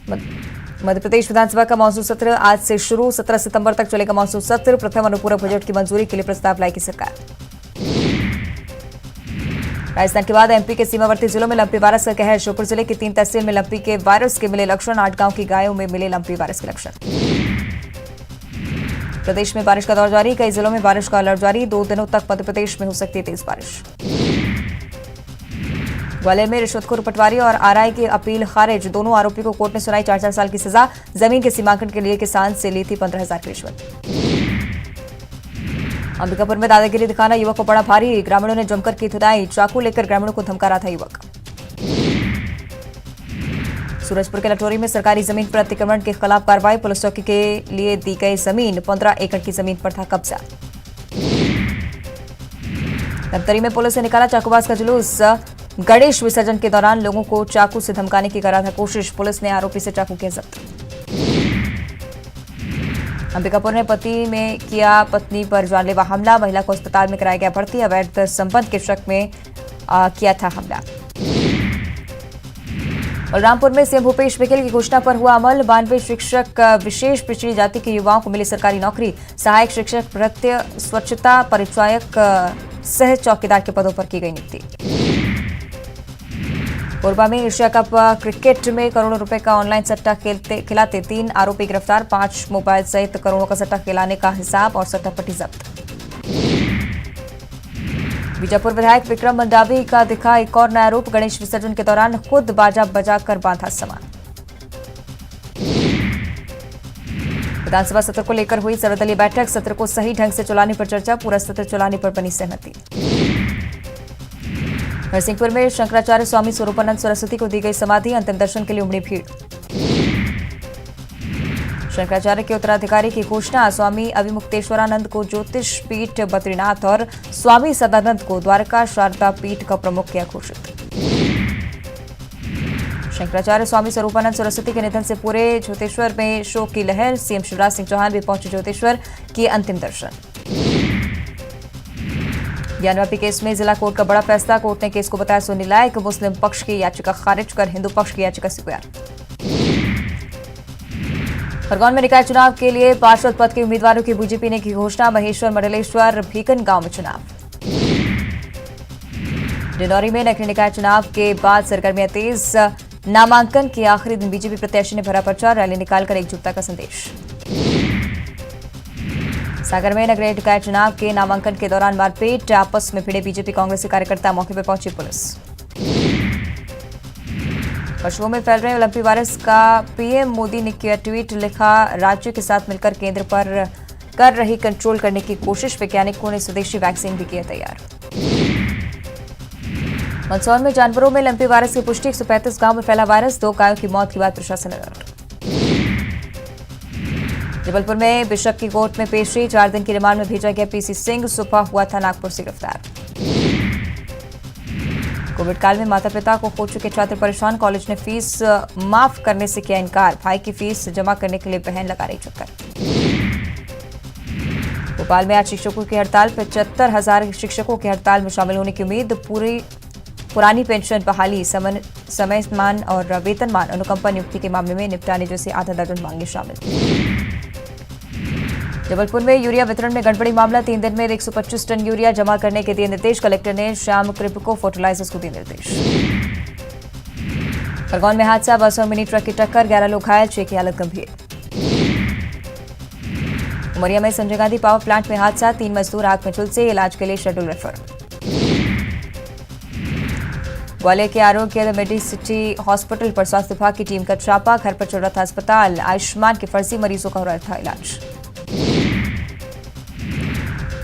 मध्य प्रदेश विधानसभा का मानसून सत्र आज से शुरू। 17 सितंबर तक चलेगा मानसून सत्र। प्रथम अनुपूरक बजट की मंजूरी के लिए प्रस्ताव लाएगी सरकार। राजस्थान के बाद एमपी के सीमावर्ती जिलों में लंपी वायरस का कहर। श्योपुर जिले की 3 तहसील में लंपी के वायरस के मिले लक्षण। 8 गांव की गायों में मिले लंपी वायरस के लक्षण। प्रदेश में बारिश का दौर जारी। कई जिलों में बारिश का अलर्ट जारी। 2 दिनों तक मध्य प्रदेश में हो सकती है तेज बारिश। ग्वालियर में रिश्वतखोर पटवारी और आरआई की अपील खारिज। दोनों आरोपी को कोर्ट ने सुनाई 4-4 साल की सजा। जमीन के सीमांकन के लिए किसान से ली थी 15,000 की रिश्वत। अंबिकापुर में दादागिरी दिखाना युवक को पड़ा भारी। ग्रामीणों ने जमकर की धुनाई। चाकू लेकर ग्रामीणों को धमका रहा था युवक। सूरजपुर के लटोरी में सरकारी जमीन पर अतिक्रमण के खिलाफ कार्रवाई। पुलिस चौकी के लिए दी गई जमीन 15 एकड़ की जमीन पर था कब्जा। धमतरी में पुलिस ने निकाला चाकूबाज का जुलूस। गणेश विसर्जन के दौरान लोगों को चाकू से धमकाने की कर रहा था कोशिश। पुलिस ने आरोपी से चाकू किया जब्त। अंबिकापुर ने पति में किया पत्नी पर जानलेवा हमला। महिला को अस्पताल में कराया गया भर्ती। अवैध संबंध के शक में किया था हमला। बलरामपुर में सीएम भूपेश बघेल की घोषणा पर हुआ अमल। 92 शिक्षक विशेष पिछड़ी जाति के युवाओं को मिली सरकारी नौकरी। सहायक शिक्षक भृत्य स्वच्छता परिचायक सह चौकीदार के पदों पर की गई नियुक्ति। कोरबा में एशिया कप क्रिकेट में करोड़ों रुपए का ऑनलाइन सट्टा खिलाते 3 आरोपी गिरफ्तार। 5 मोबाइल सहित करोड़ों का सट्टा खिलाने का हिसाब और सट्टापट्टी जब्त। बीजापुर विधायक विक्रम मंडावी का दिखा एक और नया रूप। गणेश विसर्जन के दौरान खुद बाजा बजाकर बांधा सामान। विधानसभा सत्र को लेकर हुई सर्वदलीय बैठक। सत्र को सही ढंग से चलाने पर चर्चा। पूरा सत्र चलाने पर बनी सहमति। नरसिंहपुर में शंकराचार्य स्वामी स्वरूपानंद सरस्वती को दी गई समाधि। अंतिम दर्शन के लिए उमड़ी भीड़। शंकराचार्य के उत्तराधिकारी की घोषणा। स्वामी अभिमुक्तेश्वरानंद को ज्योतिष पीठ बद्रीनाथ और स्वामी सदानंद को द्वारका शारदा पीठ का प्रमुख किया घोषित। शंकराचार्य स्वामी स्वरूपानंद सरस्वती के निधन से पूरे ज्योतिश्वर में शोक की लहर। सीएम शिवराज सिंह चौहान भी पहुंचे ज्योतिश्वर, किए अंतिम दर्शन। ज्ञानवापी केस में जिला कोर्ट का बड़ा फैसला। कोर्ट ने केस को बताया सुनने लायक। मुस्लिम पक्ष की याचिका खारिज कर हिंदू पक्ष की याचिका स्वीकार। खरगोन में निकाय चुनाव के लिए पार्षद पद के उम्मीदवारों की बीजेपी ने की घोषणा। महेश्वर मंडलेश्वर भीकन गांव में चुनाव। डिंडौरी में नगरीय निकाय चुनाव के बाद सरगर्मियां तेज। नामांकन के आखिरी दिन बीजेपी प्रत्याशी ने भरा प्रचार। रैली निकालकर एकजुटता का संदेश। सागर में नगरीय निकाय चुनाव के नामांकन के दौरान मारपीट। आपस में भिड़े बीजेपी कांग्रेसी कार्यकर्ता। मौके पर पहुंची पुलिस। पशुओं में फैल रहे लंपी वायरस का पीएम मोदी ने किया ट्वीट। लिखा, राज्य के साथ मिलकर केंद्र पर कर रही कंट्रोल करने की कोशिश। वैज्ञानिकों ने स्वदेशी वैक्सीन भी किया तैयार। मंदसौर में जानवरों में लंपी वायरस की पुष्टि। 135 गांव में फैला वायरस। 2 गायों की मौत के बाद प्रशासन अलर्ट। जबलपुर में बिशप की कोर्ट में पेशी। 4 दिन की रिमांड में भेजा गया पीसी सिंह। सुबह हुआ था नागपुर से गिरफ्तार। कोविड काल में माता पिता को खो चुके छात्र परेशान। कॉलेज ने फीस माफ करने से किया इनकार। भाई की फीस जमा करने के लिए बहन लगा रही चक्कर। भोपाल में आज शिक्षकों की हड़ताल। 75,000 शिक्षकों की हड़ताल में शामिल होने की उम्मीद। पुरानी पेंशन बहाली, समयमान और वेतनमान अनुकंपा नियुक्ति के मामले में निपटाने जैसे आधा दर्जन मांगे शामिल। जबलपुर में यूरिया वितरण में गड़बड़ी मामला। 3 दिन में 125 टन यूरिया जमा करने के दिए निर्देश। कलेक्टर ने श्याम कृप को फर्टिलाइजर्स को दिए निर्देश। खरगोन में हादसा। बस और मिनी ट्रक की टक्कर। 11 लोग घायल, 6 की हालत गंभीर। उमरिया में संजय गांधी पावर प्लांट में हादसा। 3 मजदूर आग में झुलसे। इलाज के लिए शेड्यूल रेफर। ग्वालियर के आरोग्य मेडिसिटी हॉस्पिटल पर स्वास्थ्य विभाग की टीम का छापा। घर पर चल रहा था अस्पताल। आयुष्मान के फर्जी मरीजों का हो रहा था इलाज।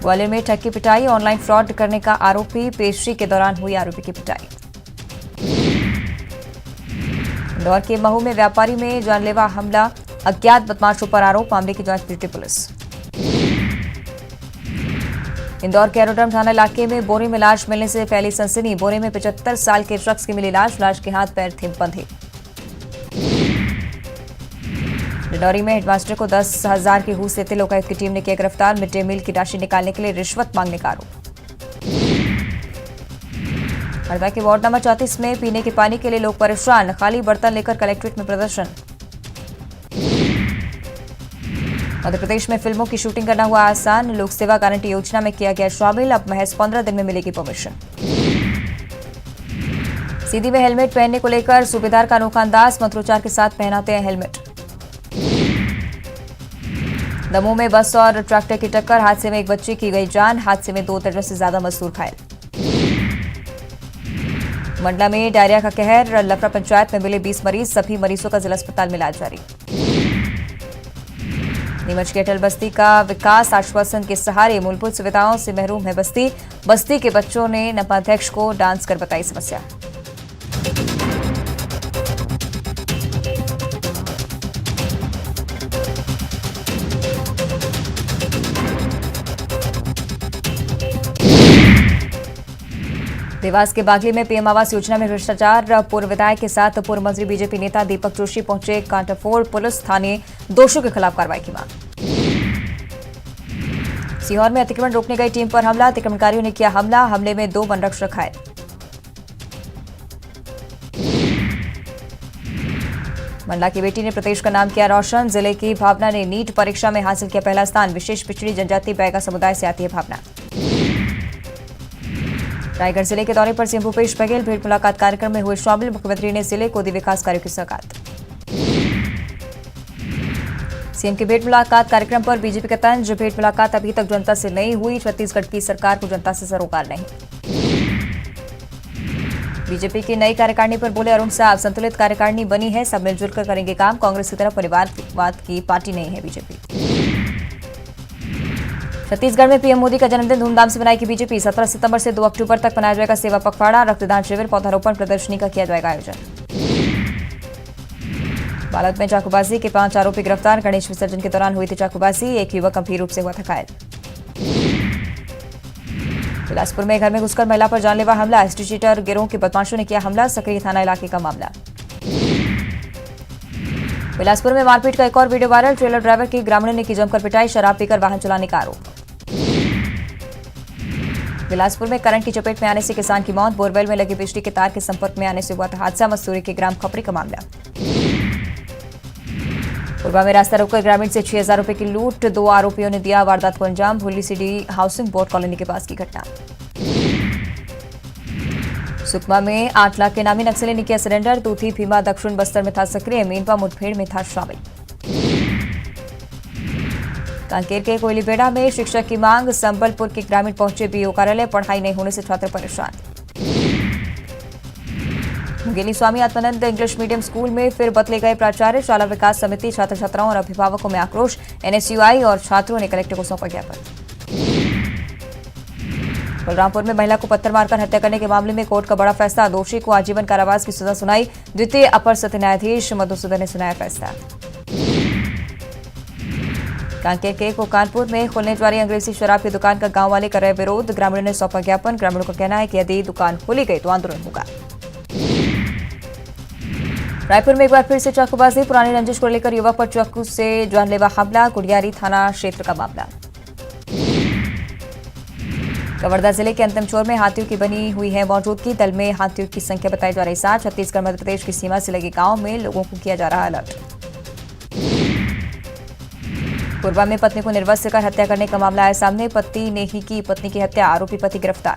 ग्वालियर में ठग की पिटाई। ऑनलाइन फ्रॉड करने का आरोपी। पेशी के दौरान हुई आरोपी की पिटाई। इंदौर के महू में व्यापारी में जानलेवा हमला। अज्ञात बदमाशों पर आरोप। मामले की जांच जुटी पुलिस। इंदौर के एरोड्रम थाना इलाके में बोरे में लाश मिलने से फैली सनसनी। बोरे में 75 साल के शख्स की मिली लाश। लाश के हाथ पैर थे बंधे। डिंडौरी में हेडमास्टर को 10,000 की घूस देते लोकायुक्त की टीम ने किया गिरफ्तार। मिड डे मील की राशि निकालने के लिए रिश्वत मांगने का आरोप। हरदा के वार्ड नंबर 34 में पीने के पानी के लिए लोग परेशान। खाली बर्तन लेकर कलेक्ट्रेट में प्रदर्शन। मध्य प्रदेश में फिल्मों की शूटिंग करना हुआ आसान, लोक सेवा गारंटी योजना में किया गया शामिल, अब महज 15 दिन में मिलेगी परमिशन। सीधी में हेलमेट पहनने को लेकर सूबेदार का अनोखा अंदाज, मंत्रोच्चार के साथ पहनाते हैं हेलमेट। दमोह में बस और ट्रैक्टर की टक्कर, हादसे में एक बच्चे की गई जान, हादसे में 2 दर्जन से ज्यादा मजदूर घायल। मंडला में डायरिया का कहर, लफड़ा पंचायत में मिले 20 मरीज, सभी मरीजों का जिला अस्पताल में इलाज जारी। नीमच की अटल बस्ती का विकास आश्वासन के सहारे, मूलभूत सुविधाओं से महरूम है बस्ती, बस्ती के बच्चों ने नपाध्यक्ष को डांस कर बताई समस्या। देवास के बागली में पीएम आवास योजना में भ्रष्टाचार, पूर्व विधायक के साथ पूर्व मंत्री बीजेपी नेता दीपक जोशी पहुंचे कांटाफोड़, पुलिस थाने दोषियों के खिलाफ कार्रवाई की मांग। सीहोर में अतिक्रमण रोकने गई टीम पर हमला, अतिक्रमणकारियों ने किया हमला, हमले में 2 वनरक्षक घायल। मंडला की बेटी ने प्रदेश का नाम किया रोशन, जिले की भावना ने नीट परीक्षा में हासिल किया पहला स्थान, विशेष पिछड़ी जनजाति बैगा समुदाय से आती है भावना। रायगढ़ जिले के दौरे पर सीएम भूपेश बघेल भेंट मुलाकात कार्यक्रम में हुए शामिल, मुख्यमंत्री ने जिले को दी विकास कार्यों की सौगात। सीएम की भेंट मुलाकात कार्यक्रम पर बीजेपी का तंज, भेंट मुलाकात अभी तक जनता से नहीं हुई, छत्तीसगढ़ की सरकार को जनता से सरोकार नहीं। बीजेपी की नई कार्यकारिणी पर बोले अरुण साहब, संतुलित कार्यकारिणी बनी है, सब मिलजुल कर करेंगे काम, कांग्रेस की तरह परिवारवाद की पार्टी नहीं है बीजेपी। छत्तीसगढ़ में पीएम मोदी का जन्मदिन धूमधाम से मनाएगी बीजेपी, 17 सितंबर से 2 अक्टूबर तक मनाया जाएगा सेवा पखवाड़ा, रक्तदान शिविर, पौधारोपण प्रदर्शनी का किया जाएगा आयोजन। बालोद में चाकूबाजी के 5 आरोपी गिरफ्तार, गणेश विसर्जन के दौरान हुई थी चाकूबाजी, एक युवक गंभीर रूप से हुआ था घायल। बिलासपुर में घर में घुसकर महिला पर जानलेवा हमला, एसटीचीटर गिरोह के बदमाशों ने किया हमला, सक्रिय थाना इलाके का मामला। बिलासपुर में मारपीट का एक और वीडियो वायरल, ट्रेलर ड्राइवर की ग्रामीणों ने की जमकर पिटाई, शराब पीकर वाहन चलाने का आरोप। बिलासपुर में करंट की चपेट में आने से किसान की मौत, बोरवेल में लगे बिजली के तार के संपर्क में आने से हुआ था हादसा, मसूरी के ग्राम खपरी का मामला। कोरबा में रास्ता रोककर ग्रामीण से 6,000 रुपए की लूट, 2 आरोपियों ने दिया वारदात को अंजाम, भूली सिटी हाउसिंग बोर्ड कॉलोनी के पास की घटना। सुकमा में 8 लाख के नामी नक्सली ने किया सरेंडर, तूथी भीमा दक्षिण बस्तर में था सक्रिय, मीनपा मुठभेड़ में था शामिल। कांकेर के कोयलीबेड़ा में शिक्षक की मांग, संबलपुर के ग्रामीण पहुंचे बीओ कार्यालय, पढ़ाई नहीं होने से छात्र परेशान। Mungeli Swami Atmanand English medium school में फिर बदले गए प्राचार्य, शाला विकास समिति, छात्र छात्राओं और अभिभावकों में आक्रोश, एनएसयूआई और छात्रों ने कलेक्टर को सौंपा ज्ञापन। बलरामपुर में महिला को पत्थर मारकर हत्या करने के मामले में कोर्ट का बड़ा फैसला, दोषी को आजीवन कारावास की सजा सुनाई, द्वितीय अपर सत्र न्यायाधीश मधुसूदन ने सुनाया फैसला। कांकेर के कोकानपुर में खुलने वाली अंग्रेजी शराब की दुकान का गांव वाले कर रहे विरोध, ग्रामीणों ने सौंपा ज्ञापन, ग्रामीणों का कहना है कि यदि दुकान खोली गई तो आंदोलन होगा। रायपुर में एक बार फिर से चाकूबाजी, पुरानी रंजिश को लेकर युवक पर चाकू से जानलेवा हमला, कुड़ियारी थाना क्षेत्र का मामला। कवर्धा जिले के अंतिमचोर में हाथियों की बनी हुई है मौजूदगी, दल में हाथियों की संख्या बताई जा रही 7, छत्तीसगढ़ मध्य प्रदेश की सीमा से लगे गांव में लोगों को किया जा रहा अलर्ट। कोरबा में पत्नी को निर्वस्त्र कर हत्या करने का मामला आया सामने, पति ने ही की पत्नी की हत्या, आरोपी पति गिरफ्तार।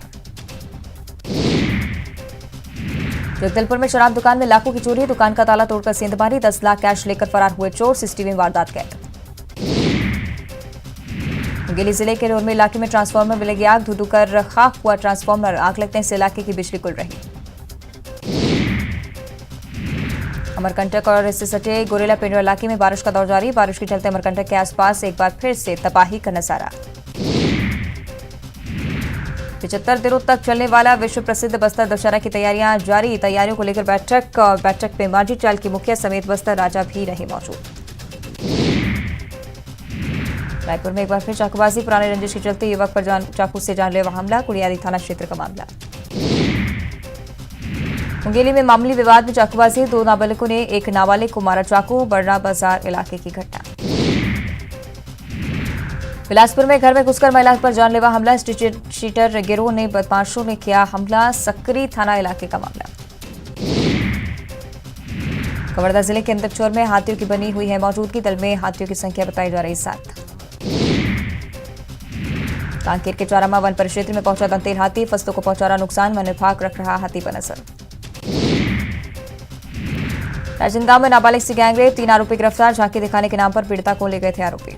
जगदलपुर में शराब दुकान में लाखों की चोरी, दुकान का ताला तोड़कर सेंधमारी, 10 लाख कैश लेकर फरार हुए चोर, सीसीटीवी में वारदात कैद। मुंगेली जिले के रोरमी इलाके में ट्रांसफार्मर में लगी आग, धुधु कर खाक हुआ ट्रांसफार्मर, आग लगने से इलाके की बिजली गुल रही। अमरकंटक और इससे सटे गोरेला पिंडरा इलाके में बारिश का दौर जारी, बारिश के चलते अमरकंटक के आसपास एक बार फिर से तबाही का नजारा। 75 दिनों तक चलने वाला विश्व प्रसिद्ध बस्तर दशहरा की तैयारियां जारी, तैयारियों को लेकर बैठक में मांझी चाल की मुखिया समेत बस्तर राजा भी रहे मौजूद। रायपुर में एक बार फिर चाकूबाजी, पुराने रंजिश के चलते युवक पर चाकू से जानलेवा हमला, कुड़ियारी थाना क्षेत्र का मामला। मुंगेली में मामूली विवाद में चाकूबाजी, 2 नाबालिगों ने एक नाबालिग को मारा चाकू, बर्रा बाजार इलाके की घटना। बिलासपुर में घर में घुसकर महिला पर जानलेवा हमला, शीटर गिरोह ने बदमाशों ने किया हमला, सक्री थाना इलाके का मामला। कवर्धा जिले के अंदरचौर में हाथियों की बनी हुई है मौजूदगी। दल में हाथियों की संख्या बताई जा रही 7। कांकेर के चौरामा वन परिक्षेत्र में पहुंचा दंतेल हाथी, फसलों को पहुंचा रहा नुकसान। वन विभाग रख रहा हाथी पर नजर। राजनांदगांव में नाबालिग से गैंगरेप, 3 आरोपी गिरफ्तार। झांकी दिखाने के नाम पर पीड़िता को ले गए थे आरोपी।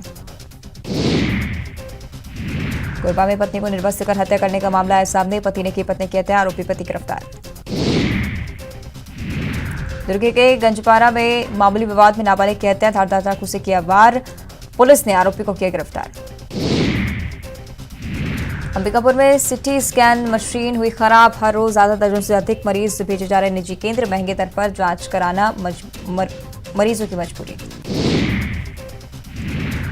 कोरबा में पत्नी को निर्वस्त्र कर हत्या करने का मामला है सामने। पति ने की पत्नी की हत्या, आरोपी पति गिरफ्तार। दुर्ग के गंजपारा में मामूली विवाद में नाबालिग की हत्या, धारदार चाकू से किया वार। पुलिस ने आरोपी को किया गिरफ्तार। अंबिकापुर में सिटी स्कैन मशीन हुई खराब, हर रोज आधा दर्जन से अधिक मरीज भेजे जा रहे निजी केंद्र। महंगे दर पर जांच कराना मरीजों की मजबूरी।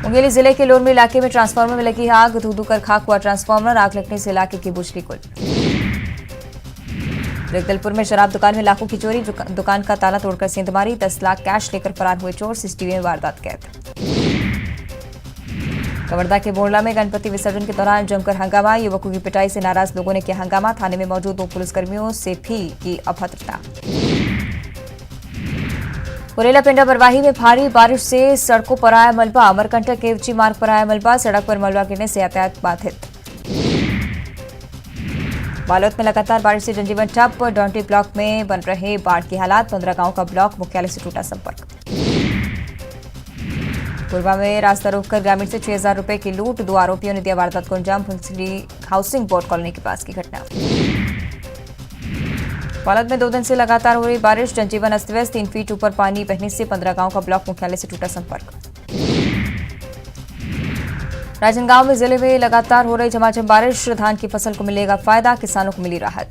मुंगेली जिले के लोरमी इलाके में ट्रांसफार्मर में लगी आग, धू धू कर खाक हुआ ट्रांसफार्मर। आग लगने से इलाके की बुझली कुल। जगदलपुर में शराब दुकान में लाखों की चोरी, दुकान का ताला तोड़कर सेंधमारी। 10 लाख कैश लेकर फरार हुए चोर, सीसीटीवी में वारदात कैद। कवर्धा के बोरला में गणपति विसर्जन के दौरान जमकर हंगामा, युवकों की पिटाई से नाराज लोगों ने किया हंगामा। थाने में मौजूद 2 पुलिसकर्मियों से भी की अभद्रता। मुरेला पिंडा बरवाही में भारी बारिश से सड़कों पर आया मलबा, अमरकंटक केवची मार्ग पर आया मलबा। सड़क पर मलबा गिरने से यातायात बाधित। बालोद में लगातार बारिश से जनजीवन ठप, डॉन्टी ब्लॉक में बन रहे बाढ़ के हालात। 15 गांव का ब्लॉक मुख्यालय से टूटा संपर्क। कोरबा में रास्ता रोककर ग्रामीण से 6,000 रुपए की लूट, 2 आरोपियों ने दिया वारदात को अंजाम। फुलसिली हाउसिंग बोर्ड कॉलोनी के पास की घटना। बालोद में 2 दिन से लगातार हो रही बारिश, जनजीवन अस्त व्यस्त। 3 फीट ऊपर पानी बहने से 15 गांव का ब्लॉक मुख्यालय से टूटा संपर्क। राजनांदगांव में जिले में लगातार हो रही झमाझम बारिश, धान की फसल को मिलेगा फायदा, किसानों को मिली राहत।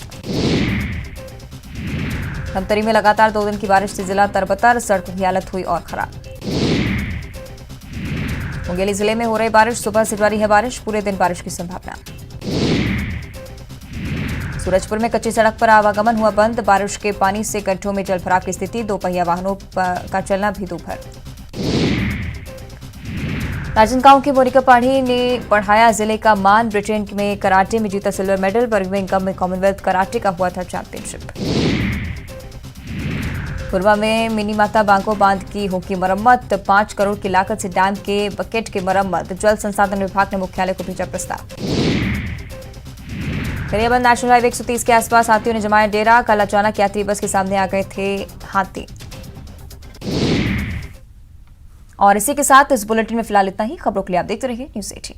धमतरी में लगातार 2 दिन की बारिश से जिला तरबतर, सड़कों की हालत हुई और खराब। मुंगेली जिले में हो रही बारिश, सुबह से जारी है बारिश, पूरे दिन बारिश की संभावना। सूरजपुर में कच्ची सड़क पर आवागमन हुआ बंद, बारिश के पानी से गड्ढों में जलभराव की स्थिति। 2 पहिया वाहनों का चलना भी दूभर। राजनांदगांव की मोनिका पाढ़ी ने बढ़ाया जिले का मान, ब्रिटेन में कराटे में जीता सिल्वर मेडल। बर्मिंघम में कॉमनवेल्थ कराटे का हुआ था चैंपियनशिप। कोरबा में मिनी माता बांको बांध की होगी मरम्मत, 5 करोड़ की लागत से डैम के बकेट की मरम्मत। जल संसाधन विभाग ने मुख्यालय को भेजा प्रस्ताव। गरियाबंद नेशनल हाईवे 130 के आसपास हाथियों ने जमाया डेरा, कल अचानक यात्री बस के सामने आ गए थे हाथी। और इसी के साथ इस बुलेटिन में फिलहाल इतना ही। खबरों के लिए आप देखते रहिए न्यूज़ 18।